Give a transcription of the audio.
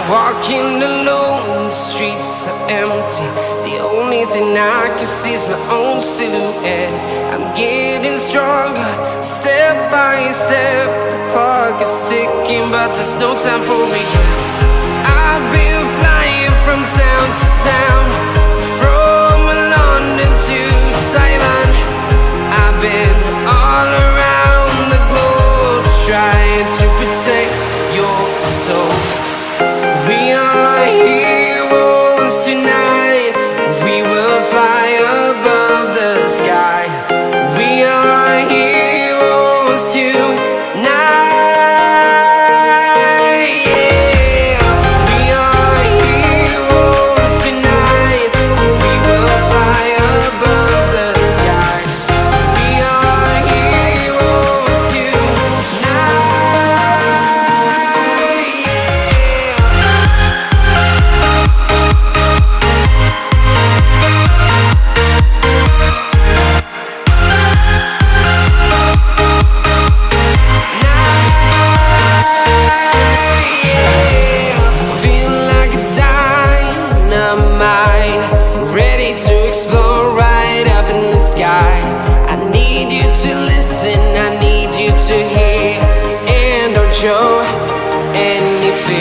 Walking alone, the streets are empty. The only thing I can see is my own silhouette. I'm getting stronger, step by step. The clock is ticking, but there's no time for regrets. I've been flying from town to town, from London to Taiwan. I've been all around the globe, trying to protect your soul. We are heroes tonight. We will fly above the sky. We are heroes tonight. Yeah. We are heroes tonight. We will fly above the sky. We are heroes tonight. Ready to explore right up in the sky. I need you to listen, I need you to hear, and don't show anything.